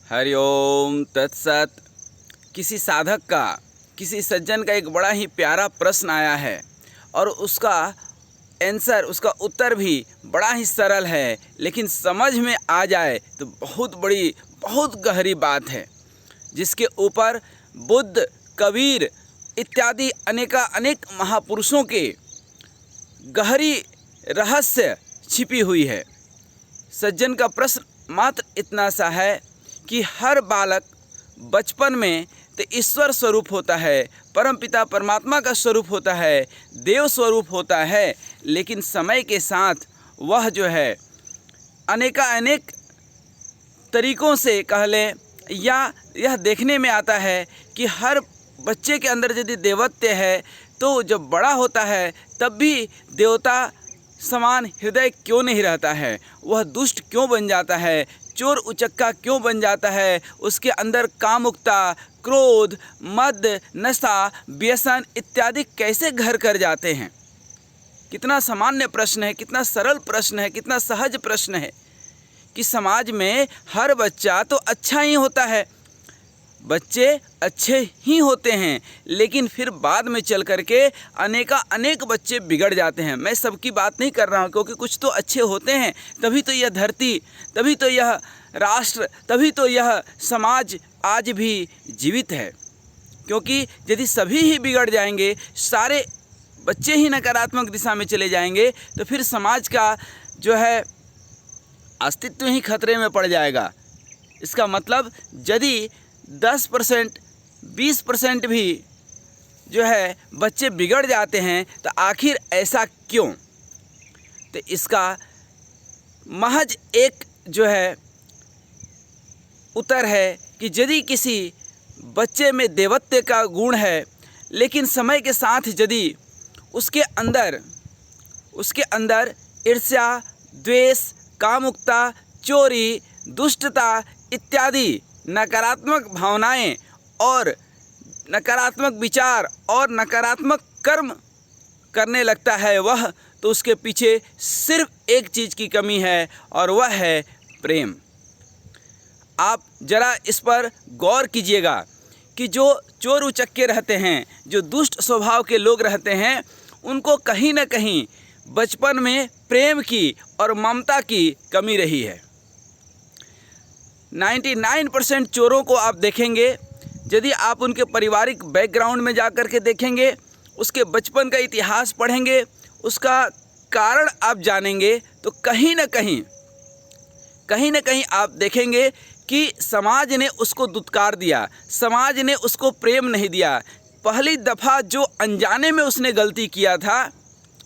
हरिओम तत्सत। किसी साधक का, किसी सज्जन का एक बड़ा ही प्यारा प्रश्न आया है और उसका आंसर, उसका उत्तर भी बड़ा ही सरल है, लेकिन समझ में आ जाए तो बहुत बड़ी, बहुत गहरी बात है, जिसके ऊपर बुद्ध, कबीर इत्यादि अनेक महापुरुषों के गहरी रहस्य छिपी हुई है। सज्जन का प्रश्न मात्र इतना सा है कि हर बालक बचपन में तो ईश्वर स्वरूप होता है, परमपिता परमात्मा का स्वरूप होता है, देव स्वरूप होता है, लेकिन समय के साथ वह जो है अनेक तरीक़ों से कह लें, या यह देखने में आता है कि हर बच्चे के अंदर यदि देवत्व है तो जब बड़ा होता है तब भी देवता समान हृदय क्यों नहीं रहता है, वह दुष्ट क्यों बन जाता है, चोर उचक्का क्यों बन जाता है, उसके अंदर कामुकता, क्रोध, मद, नशा, व्यसन इत्यादि कैसे घर कर जाते हैं। कितना सामान्य प्रश्न है, कितना सरल प्रश्न है, कितना सहज प्रश्न है कि समाज में हर बच्चा तो अच्छा ही होता है, बच्चे अच्छे ही होते हैं, लेकिन फिर बाद में चल करके अनेक बच्चे बिगड़ जाते हैं। मैं सबकी बात नहीं कर रहा हूँ, क्योंकि कुछ तो अच्छे होते हैं, तभी तो यह धरती, तभी तो यह राष्ट्र, तभी तो यह समाज आज भी जीवित है। क्योंकि यदि सभी ही बिगड़ जाएंगे, सारे बच्चे ही नकारात्मक दिशा में चले जाएंगे, तो फिर समाज का जो है अस्तित्व ही खतरे में पड़ जाएगा। इसका मतलब यदि 10%, 20% भी जो है बच्चे बिगड़ जाते हैं तो आखिर ऐसा क्यों? तो इसका महज एक जो है उत्तर है कि यदि किसी बच्चे में देवत्व का गुण है, लेकिन समय के साथ यदि उसके अंदर ईर्ष्या, द्वेष, कामुकता, चोरी, दुष्टता इत्यादि नकारात्मक भावनाएं और नकारात्मक विचार और नकारात्मक कर्म करने लगता है वह, तो उसके पीछे सिर्फ एक चीज़ की कमी है और वह है प्रेम। आप ज़रा इस पर गौर कीजिएगा कि जो चोर उचक्के रहते हैं, जो दुष्ट स्वभाव के लोग रहते हैं, उनको कहीं न कहीं बचपन में प्रेम की और ममता की कमी रही है। 99% चोरों को आप देखेंगे, यदि आप उनके पारिवारिक बैकग्राउंड में जा कर के देखेंगे, उसके बचपन का इतिहास पढ़ेंगे, उसका कारण आप जानेंगे, तो कहीं न कहीं आप देखेंगे कि समाज ने उसको दुत्कार दिया, समाज ने उसको प्रेम नहीं दिया। पहली दफ़ा जो अनजाने में उसने गलती किया था,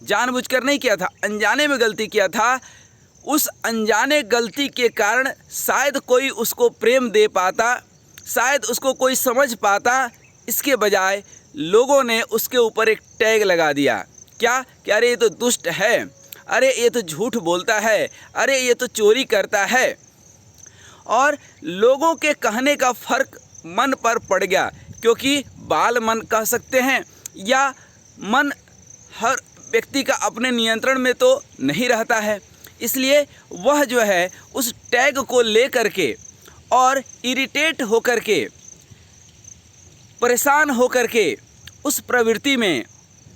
जानबूझकर नहीं किया था, अनजाने में गलती किया था, उस अनजाने गलती के कारण शायद कोई उसको प्रेम दे पाता, शायद उसको कोई समझ पाता। इसके बजाय लोगों ने उसके ऊपर एक टैग लगा दिया, क्या कि अरे ये तो दुष्ट है, अरे ये तो झूठ बोलता है, अरे ये तो चोरी करता है। और लोगों के कहने का फ़र्क मन पर पड़ गया, क्योंकि बाल मन कह सकते हैं, या मन हर व्यक्ति का अपने नियंत्रण में तो नहीं रहता है, इसलिए वह जो है उस टैग को ले करके और इरिटेट होकर के, परेशान होकर के उस प्रवृत्ति में,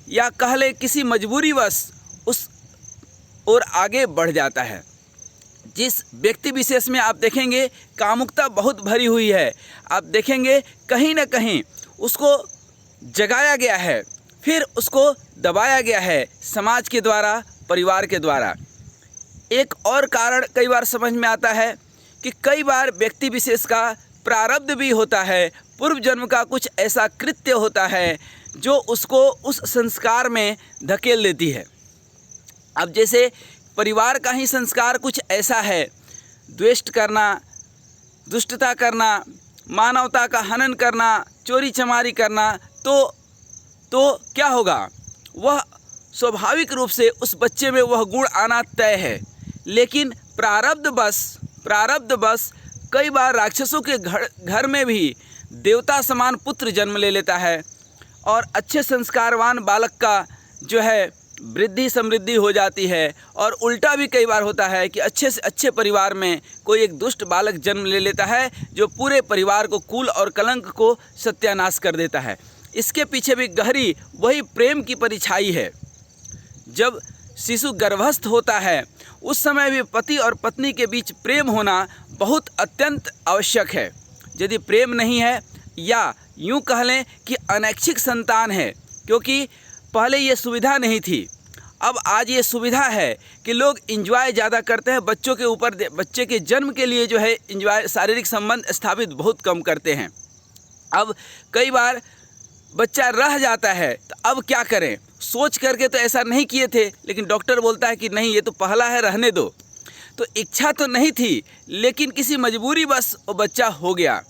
या कह ले किसी मजबूरीवश उस और आगे बढ़ जाता है। जिस व्यक्ति विशेष में आप देखेंगे कामुकता बहुत भरी हुई है, आप देखेंगे कहीं न कहीं उसको जगाया गया है, फिर उसको दबाया गया है समाज के द्वारा, परिवार के द्वारा। एक और कारण कई बार समझ में आता है कि कई बार व्यक्ति विशेष का प्रारब्ध भी होता है, पूर्व जन्म का कुछ ऐसा कृत्य होता है जो उसको उस संस्कार में धकेल देती है। अब जैसे परिवार का ही संस्कार कुछ ऐसा है, द्वेष करना, दुष्टता करना, मानवता का हनन करना, चोरी चमारी करना, तो क्या होगा? वह स्वाभाविक रूप से उस बच्चे में वह गुण आना तय है। लेकिन प्रारब्ध बस कई बार राक्षसों के घर में भी देवता समान पुत्र जन्म ले लेता है, और अच्छे संस्कारवान बालक का जो है वृद्धि समृद्धि हो जाती है। और उल्टा भी कई बार होता है कि अच्छे से अच्छे परिवार में कोई एक दुष्ट बालक जन्म ले लेता है जो पूरे परिवार को, कुल और कलंक को सत्यानाश कर देता है। इसके पीछे भी गहरी वही प्रेम की परिछाई है। जब शिशु गर्भस्थ होता है उस समय भी पति और पत्नी के बीच प्रेम होना बहुत अत्यंत आवश्यक है। यदि प्रेम नहीं है, या यूँ कह लें कि अनैच्छिक संतान है, क्योंकि पहले ये सुविधा नहीं थी, अब आज ये सुविधा है कि लोग इंजॉय ज़्यादा करते हैं बच्चों के ऊपर। बच्चे के जन्म के लिए जो है इंजॉय, शारीरिक संबंध स्थापित बहुत कम करते हैं। अब कई बार बच्चा रह जाता है तो अब क्या करें, सोच करके तो ऐसा नहीं किए थे, लेकिन डॉक्टर बोलता है कि नहीं, ये तो पहला है, रहने दो। तो इच्छा तो नहीं थी, लेकिन किसी मजबूरी बस वो बच्चा हो गया,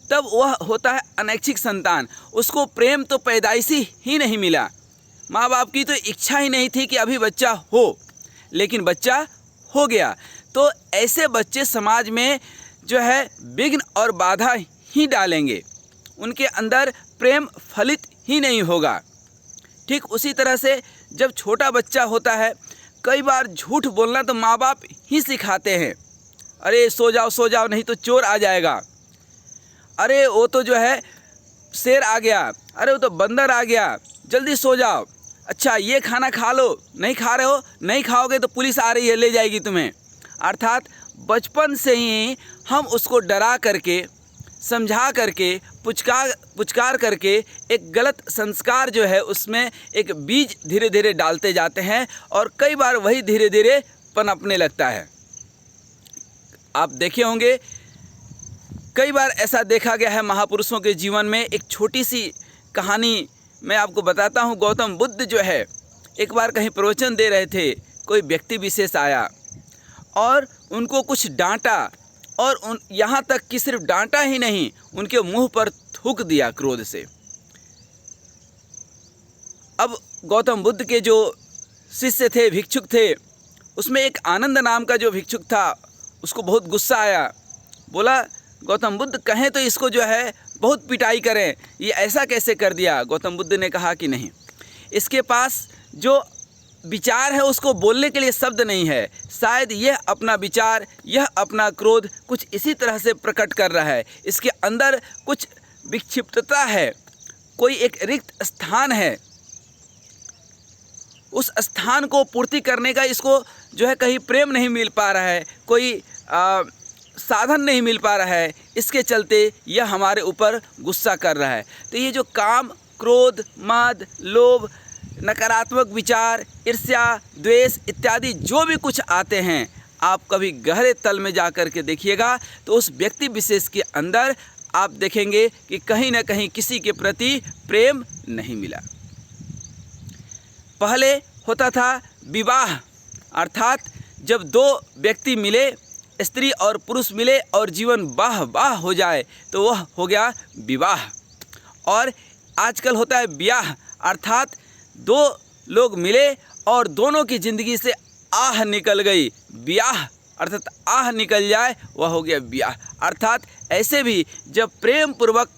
तब वह होता है अनैच्छिक संतान। उसको प्रेम तो पैदाइशी ही नहीं मिला, माँ बाप की तो इच्छा ही नहीं थी कि अभी बच्चा हो, लेकिन बच्चा हो गया। तो ऐसे बच्चे समाज में जो है विघ्न और बाधा ही डालेंगे, उनके अंदर प्रेम फलित ही नहीं होगा। ठीक उसी तरह से जब छोटा बच्चा होता है, कई बार झूठ बोलना तो माँ बाप ही सिखाते हैं। अरे सो जाओ नहीं तो चोर आ जाएगा, अरे वो तो जो है शेर आ गया, अरे वो तो बंदर आ गया, जल्दी सो जाओ, अच्छा ये खाना खा लो, नहीं खा रहे हो, नहीं खाओगे तो पुलिस आ रही है, ले जाएगी तुम्हें। अर्थात बचपन से ही हम उसको डरा करके, समझा करके, पुचकार करके एक गलत संस्कार जो है उसमें एक बीज धीरे धीरे डालते जाते हैं, और कई बार वही धीरे धीरे पनपने लगता है। आप देखे होंगे कई बार ऐसा देखा गया है महापुरुषों के जीवन में। एक छोटी सी कहानी मैं आपको बताता हूँ। गौतम बुद्ध जो है एक बार कहीं प्रवचन दे रहे थे, कोई व्यक्ति विशेष आया और उनको कुछ डांटा, और यहाँ तक कि सिर्फ डांटा ही नहीं, उनके मुंह पर थूक दिया क्रोध से। अब गौतम बुद्ध के जो शिष्य थे, भिक्षुक थे, उसमें एक आनंद नाम का जो भिक्षुक था, उसको बहुत गुस्सा आया। बोला गौतम बुद्ध कहें तो इसको जो है बहुत पिटाई करें, ये ऐसा कैसे कर दिया। गौतम बुद्ध ने कहा कि नहीं, इसके पास जो विचार है उसको बोलने के लिए शब्द नहीं है, शायद यह अपना विचार, यह अपना क्रोध कुछ इसी तरह से प्रकट कर रहा है, इसके अंदर कुछ विक्षिप्तता है, कोई एक रिक्त स्थान है, उस स्थान को पूर्ति करने का इसको जो है कहीं प्रेम नहीं मिल पा रहा है, कोई साधन नहीं मिल पा रहा है, इसके चलते यह हमारे ऊपर गुस्सा कर रहा है। तो ये जो काम, क्रोध, मद, लोभ, नकारात्मक विचार, ईर्ष्या, द्वेष इत्यादि जो भी कुछ आते हैं, आप कभी गहरे तल में जा कर के देखिएगा तो उस व्यक्ति विशेष के अंदर आप देखेंगे कि कहीं ना कहीं किसी के प्रति प्रेम नहीं मिला। पहले होता था विवाह, अर्थात जब दो व्यक्ति मिले, स्त्री और पुरुष मिले और जीवन वाह वाह हो जाए तो वह हो गया विवाह। और आजकल होता है ब्याह, अर्थात दो लोग मिले और दोनों की ज़िंदगी से आह निकल गई, ब्याह अर्थात आह निकल जाए वह हो गया ब्याह। अर्थात ऐसे भी जब प्रेम पूर्वक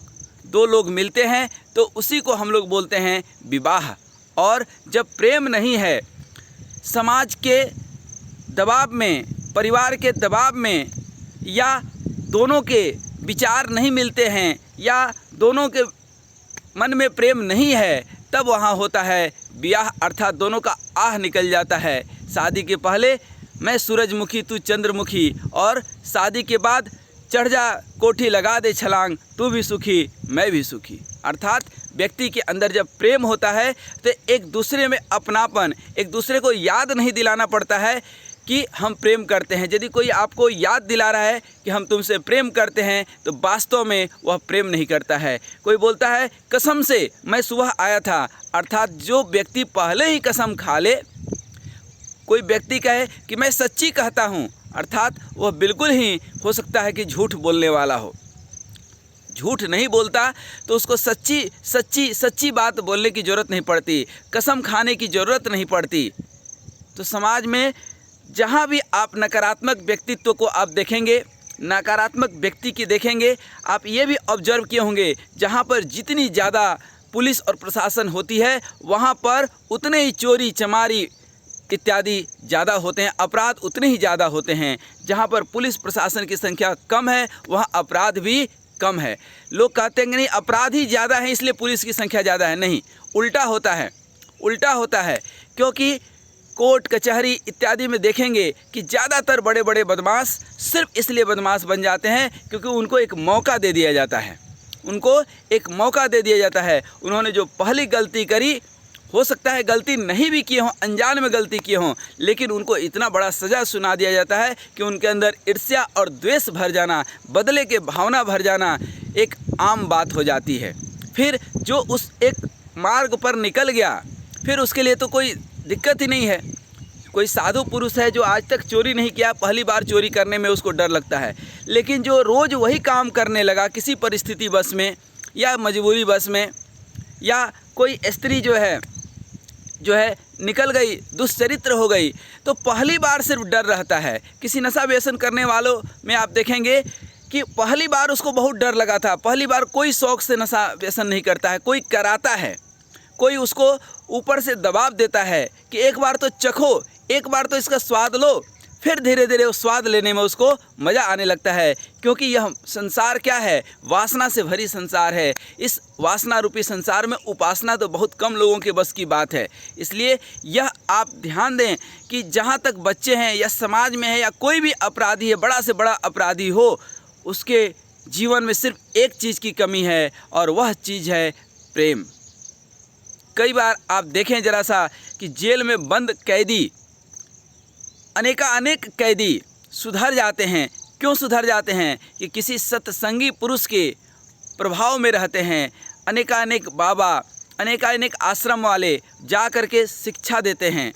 दो लोग मिलते हैं तो उसी को हम लोग बोलते हैं विवाह। और जब प्रेम नहीं है, समाज के दबाव में, परिवार के दबाव में, या दोनों के विचार नहीं मिलते हैं, या दोनों के मन में प्रेम नहीं है, तब वहाँ होता है ब्याह, अर्थात दोनों का आह निकल जाता है। शादी के पहले मैं सूरजमुखी तू चंद्रमुखी, और शादी के बाद चढ़ जा कोठी लगा दे छलांग, तू भी सुखी मैं भी सुखी। अर्थात व्यक्ति के अंदर जब प्रेम होता है तो एक दूसरे में अपनापन, एक दूसरे को याद नहीं दिलाना पड़ता है कि हम प्रेम करते हैं। यदि कोई आपको याद दिला रहा है कि हम तुमसे प्रेम करते हैं तो वास्तव में वह प्रेम नहीं करता है। कोई बोलता है कसम से मैं सुबह आया था, अर्थात जो व्यक्ति पहले ही कसम खा ले, कोई व्यक्ति कहे कि मैं सच्ची कहता हूँ, अर्थात वह बिल्कुल ही हो सकता है कि झूठ बोलने वाला हो। झूठ नहीं बोलता तो उसको सच्ची बात बोलने की ज़रूरत नहीं पड़ती, कसम खाने की ज़रूरत नहीं पड़ती। तो समाज में जहाँ भी आप नकारात्मक व्यक्तित्व को आप देखेंगे, नकारात्मक व्यक्ति की देखेंगे, आप ये भी ऑब्जर्व किए होंगे, जहाँ पर जितनी ज़्यादा पुलिस और प्रशासन होती है वहाँ पर उतने ही चोरी चमारी इत्यादि ज़्यादा होते हैं, अपराध उतने ही ज़्यादा होते हैं। जहाँ पर पुलिस प्रशासन की संख्या कम है वहाँ अपराध भी कम है। लोग कहते हैं कि नहीं अपराध ही ज़्यादा है इसलिए पुलिस की संख्या ज़्यादा है, नहीं, उल्टा होता है क्योंकि कोर्ट कचहरी इत्यादि में देखेंगे कि ज़्यादातर बड़े बड़े बदमाश सिर्फ इसलिए बदमाश बन जाते हैं क्योंकि उनको एक मौका दे दिया जाता है, उन्होंने जो पहली गलती करी, हो सकता है गलती नहीं भी किए हों, अनजान में गलती किए हों, लेकिन उनको इतना बड़ा सज़ा सुना दिया जाता है कि उनके अंदर ईर्ष्या और द्वेष भर जाना, बदले के भावना भर जाना एक आम बात हो जाती है। फिर जो उस एक मार्ग पर निकल गया फिर उसके लिए तो कोई दिक्कत ही नहीं है। कोई साधु पुरुष है जो आज तक चोरी नहीं किया, पहली बार चोरी करने में उसको डर लगता है, लेकिन जो रोज़ वही काम करने लगा किसी परिस्थिति बस में या मजबूरी बस में, या कोई स्त्री जो है निकल गई, दुष्चरित्र हो गई, तो पहली बार सिर्फ डर रहता है। किसी नशा व्यसन करने वालों में आप देखेंगे कि पहली बार उसको बहुत डर लगा था, पहली बार कोई शौक़ से नशा व्यसन नहीं करता है, कोई कराता है, कोई उसको ऊपर से दबाव देता है कि एक बार तो चखो, एक बार तो इसका स्वाद लो, फिर धीरे धीरे उस स्वाद लेने में उसको मज़ा आने लगता है। क्योंकि यह संसार क्या है, वासना से भरी संसार है। इस वासना रूपी संसार में उपासना तो बहुत कम लोगों के बस की बात है। इसलिए यह आप ध्यान दें कि जहाँ तक बच्चे हैं या समाज में है या कोई भी अपराधी है, बड़ा से बड़ा अपराधी हो, उसके जीवन में सिर्फ एक चीज़ की कमी है और वह चीज़ है प्रेम। कई बार आप देखें जरा सा कि जेल में बंद कैदी, अनेक कैदी सुधर जाते हैं। क्यों सुधर जाते हैं? कि किसी सत्संगी पुरुष के प्रभाव में रहते हैं। अनेक बाबा, अनेक आश्रम वाले जा कर के शिक्षा देते हैं।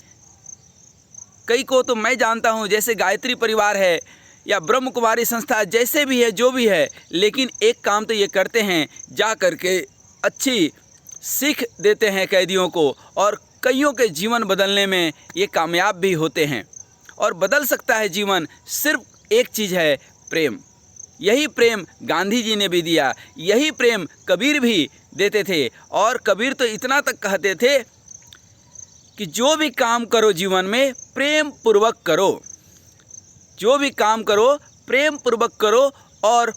कई को तो मैं जानता हूँ, जैसे गायत्री परिवार है या ब्रह्म कुमारी संस्था, जैसे भी है जो भी है, लेकिन एक काम तो ये करते हैं, जा कर के अच्छी सीख देते हैं कैदियों को, और कईयों के जीवन बदलने में ये कामयाब भी होते हैं। और बदल सकता है जीवन, सिर्फ एक चीज़ है, प्रेम। यही प्रेम गांधी जी ने भी दिया, यही प्रेम कबीर भी देते थे। और कबीर तो इतना तक कहते थे कि जो भी काम करो जीवन में प्रेम पूर्वक करो, जो भी काम करो प्रेम पूर्वक करो। और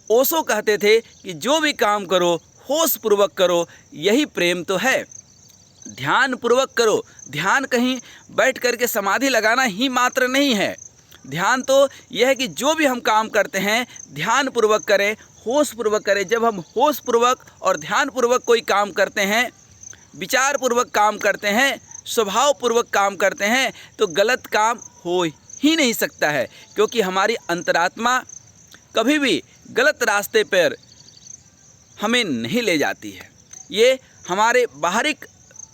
ओशो कहते थे कि जो भी काम करो होश पूर्वक करो, यही प्रेम तो है। ध्यान पूर्वक करो। ध्यान कहीं बैठ करके समाधि लगाना ही मात्र नहीं है। ध्यान तो यह है कि जो भी हम काम करते हैं ध्यान पूर्वक करें, होश पूर्वक करें। जब हम होश पूर्वक और ध्यान पूर्वक कोई काम करते हैं, विचार पूर्वक काम करते हैं, स्वभाव पूर्वक काम करते हैं, तो गलत काम हो ही नहीं सकता है। क्योंकि हमारी अंतरात्मा कभी भी गलत रास्ते पर हमें नहीं ले जाती है। ये हमारे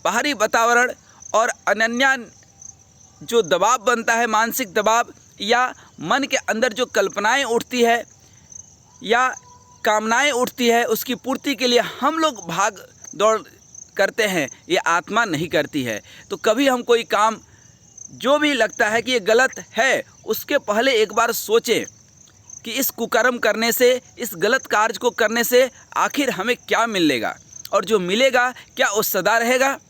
बाहरी वातावरण और अनन्या जो दबाव बनता है, मानसिक दबाव, या मन के अंदर जो कल्पनाएं उठती है या कामनाएं उठती है, उसकी पूर्ति के लिए हम लोग भाग दौड़ करते हैं, ये आत्मा नहीं करती है। तो कभी हम कोई काम जो भी लगता है कि ये गलत है, उसके पहले एक बार सोचें कि इस कुकर्म करने से, इस गलत कार्य को करने से आखिर हमें क्या मिलेगा, और जो मिलेगा क्या वो सदा रहेगा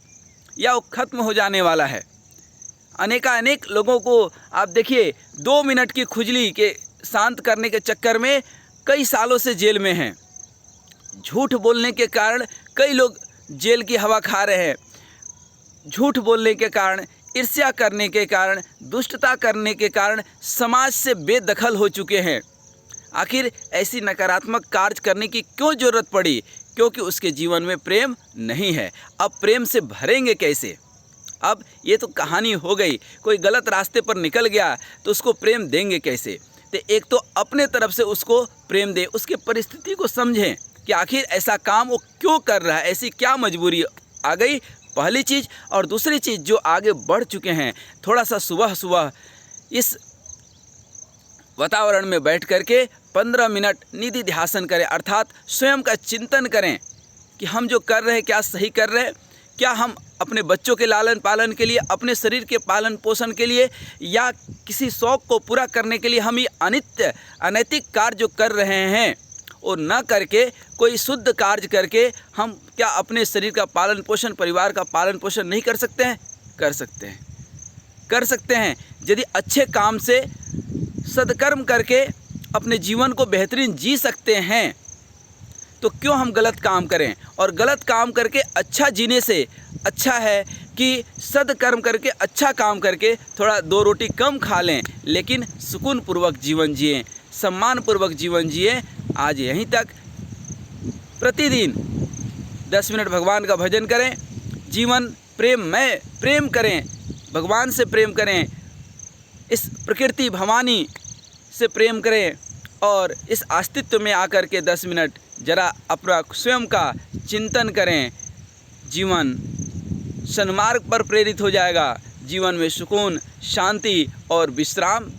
या वो खत्म हो जाने वाला है। अनेक लोगों को आप देखिए 2 मिनट की खुजली के शांत करने के चक्कर में कई सालों से जेल में हैं। झूठ बोलने के कारण कई लोग जेल की हवा खा रहे हैं। झूठ बोलने के कारण, ईर्ष्या करने के कारण, दुष्टता करने के कारण समाज से बेदखल हो चुके हैं। आखिर ऐसी नकारात्मक कार्य करने की क्यों ज़रूरत पड़ी? क्योंकि उसके जीवन में प्रेम नहीं है। अब प्रेम से भरेंगे कैसे? अब ये तो कहानी हो गई। कोई गलत रास्ते पर निकल गया तो उसको प्रेम देंगे कैसे? तो एक तो अपने तरफ से उसको प्रेम दे, उसके परिस्थिति को समझें कि आखिर ऐसा काम वो क्यों कर रहा है, ऐसी क्या मजबूरी आ गई, पहली चीज़। और दूसरी चीज़, जो आगे बढ़ चुके हैं, थोड़ा सा सुबह इस वातावरण में बैठ करके 15 मिनट निधि ध्यासन करें, अर्थात स्वयं का चिंतन करें कि हम जो कर रहे हैं क्या सही कर रहे हैं। क्या हम अपने बच्चों के लालन पालन के लिए, अपने शरीर के पालन पोषण के लिए, या किसी शौक़ को पूरा करने के लिए हम ये अनैतिक कार्य जो कर रहे हैं और न करके कोई शुद्ध कार्य करके हम क्या अपने शरीर का पालन पोषण, परिवार का पालन पोषण नहीं कर सकते हैं? कर सकते हैं, कर सकते हैं। यदि अच्छे काम से सद्कर्म करके अपने जीवन को बेहतरीन जी सकते हैं तो क्यों हम गलत काम करें? और गलत काम करके अच्छा जीने से अच्छा है कि सद्कर्म करके अच्छा काम करके थोड़ा 2 रोटी कम खा लें, लेकिन सुकूनपूर्वक जीवन जिएं, सम्मानपूर्वक जीवन जिएं। आज यहीं तक। प्रतिदिन 10 मिनट भगवान का भजन करें, जीवन प्रेममय, प्रेम करें, भगवान से प्रेम करें, इस प्रकृति भवानी से प्रेम करें और इस अस्तित्व में आकर के 10 मिनट जरा अपना स्वयं का चिंतन करें। जीवन सन्मार्ग पर प्रेरित हो जाएगा, जीवन में सुकून, शांति और विश्राम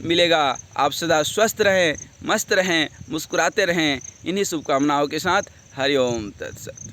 मिलेगा। आप सदा स्वस्थ रहें, मस्त रहें, मुस्कुराते रहें। इन्हीं शुभकामनाओं के साथ हरि ओम तत्सत।